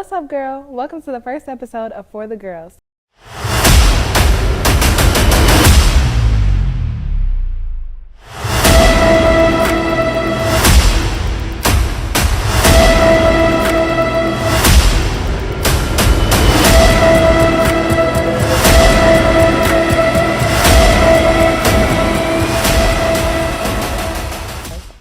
What's up, girl? Welcome to the first episode of For the Girls.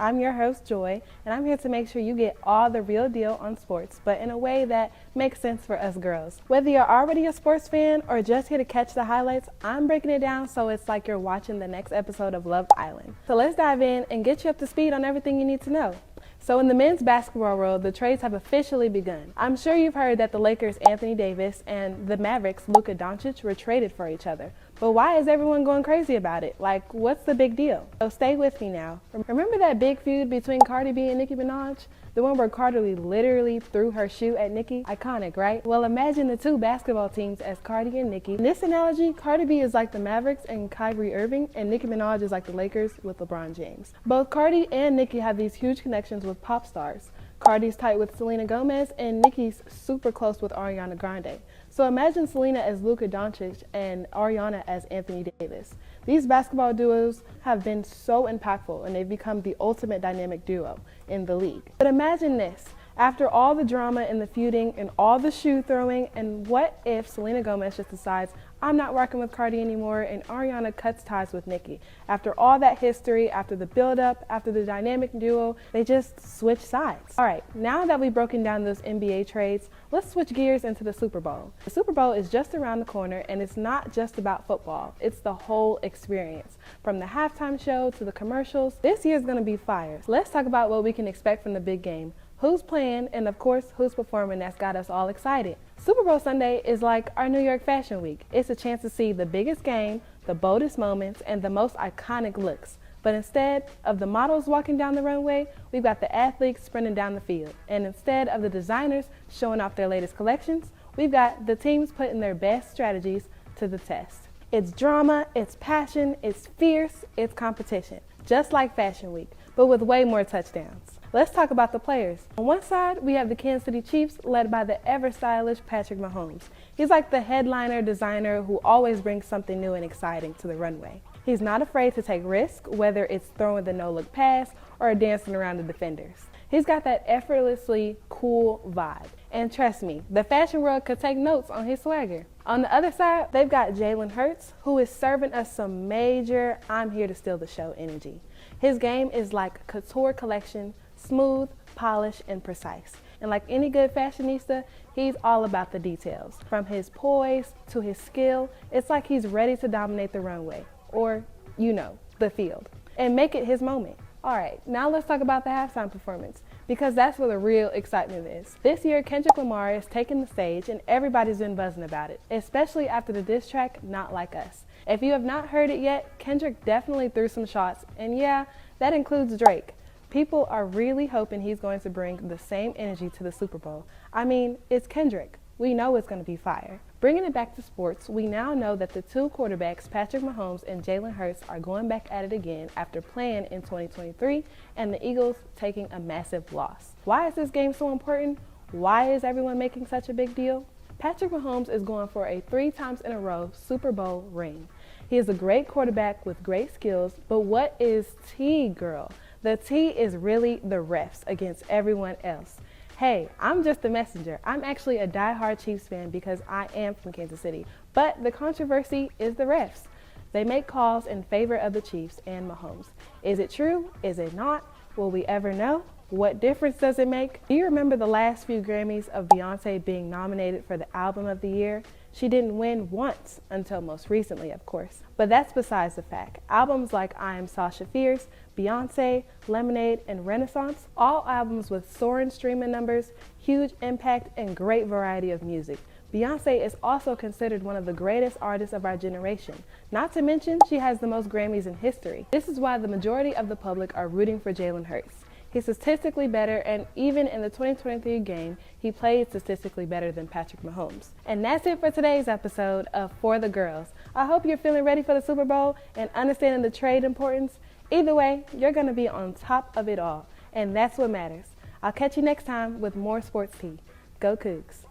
I'm your host, Joy, and I'm here to make sure you get all the real deal on sports, but in a way that makes sense for us girls. Whether you're already a sports fan or just here to catch the highlights, I'm breaking it down so it's like you're watching the next episode of Love Island. So let's dive in and get you up to speed on everything you need to know. So in the men's basketball world, the trades have officially begun. I'm sure you've heard that the Lakers' Anthony Davis and the Mavericks' Luka were traded for each other. But why is everyone going crazy about it? Like, what's the big deal? So stay with me now. Remember that big feud between Cardi B and Nicki Minaj? The one where Cardi B literally threw her shoe at Nicki? Iconic, right? Well, imagine the two basketball teams as Cardi and Nicki. In this analogy, Cardi B is like the Mavericks and Kyrie Irving, and Nicki Minaj is like the Lakers with LeBron James. Both Cardi and Nicki have these huge connections with pop stars. Cardi's tight with Selena Gomez, and Nicki's super close with Ariana Grande. So imagine Selena as Luka and Ariana as Anthony Davis. These basketball duos have been so impactful, and they've become the ultimate dynamic duo in the league. But imagine this. After all the drama and the feuding and all the shoe throwing, and what if Selena Gomez just decides, I'm not working with Cardi anymore, and Ariana cuts ties with Nicki? After all that history, after the build-up, after the dynamic duo, they just switch sides. All right, now that we've broken down those NBA trades, let's switch gears into the Super Bowl. The Super Bowl is just around the corner, and it's not just about football. It's the whole experience. From the halftime show to the commercials, this year's gonna be fire. So let's talk about what we can expect from the big game. Who's playing, and of course, who's performing that's got us all excited. Super Bowl Sunday is like our New York Fashion Week. It's a chance to see the biggest game, the boldest moments, and the most iconic looks. But instead of the models walking down the runway, we've got the athletes sprinting down the field. And instead of the designers showing off their latest collections, we've got the teams putting their best strategies to the test. It's drama, it's passion, it's fierce, it's competition. Just like Fashion Week, but with way more touchdowns. Let's talk about the players. On one side, we have the Kansas City Chiefs led by the ever-stylish Patrick Mahomes. He's like the headliner designer who always brings something new and exciting to the runway. He's not afraid to take risks, whether it's throwing the no-look pass or dancing around the defenders. He's got that effortlessly cool vibe. And trust me, the fashion world could take notes on his swagger. On the other side, they've got Jalen Hurts, who is serving us some major I'm here to steal the show energy. His game is like couture collection, smooth, polished, and precise. And like any good fashionista, he's all about the details. From his poise to his skill, it's like he's ready to dominate the runway, or, you know, the field, and make it his moment. All right, now let's talk about the halftime performance, because that's where the real excitement is. This year, Kendrick Lamar is taking the stage, and everybody's been buzzing about it, especially after the diss track, Not Like Us. If you have not heard it yet, Kendrick definitely threw some shots, and yeah, that includes Drake. People are really hoping he's going to bring the same energy to the Super Bowl. I mean, it's Kendrick. We know it's going to be fire. Bringing it back to sports, we now know that the two quarterbacks, Patrick Mahomes and Jalen Hurts, are going back at it again after playing in 2023 and the Eagles taking a massive loss. Why is this game so important? Why is everyone making such a big deal? Patrick Mahomes is going for a 3 times in a row Super Bowl ring. He is a great quarterback with great skills, but what is T, girl? The T is really the refs against everyone else. Hey, I'm just the messenger. I'm actually a diehard Chiefs fan because I am from Kansas City. But the controversy is the refs. They make calls in favor of the Chiefs and Mahomes. Is it true? Is it not? Will we ever know? What difference does it make? Do you remember the last few Grammys of Beyonce being nominated for the Album of the Year? She didn't win once, until most recently, of course. But that's besides the fact. Albums like I Am Sasha Fierce, Beyonce, Lemonade, and Renaissance, all albums with soaring streaming numbers, huge impact, and great variety of music. Beyonce is also considered one of the greatest artists of our generation. Not to mention, she has the most Grammys in history. This is why the majority of the public are rooting for Jalen Hurts. He's statistically better, and even in the 2023 game, he played statistically better than Patrick Mahomes. And that's it for today's episode of For the Girls. I hope you're feeling ready for the Super Bowl and understanding the trade importance. Either way, you're going to be on top of it all, and that's what matters. I'll catch you next time with more sports tea. Go Cougs.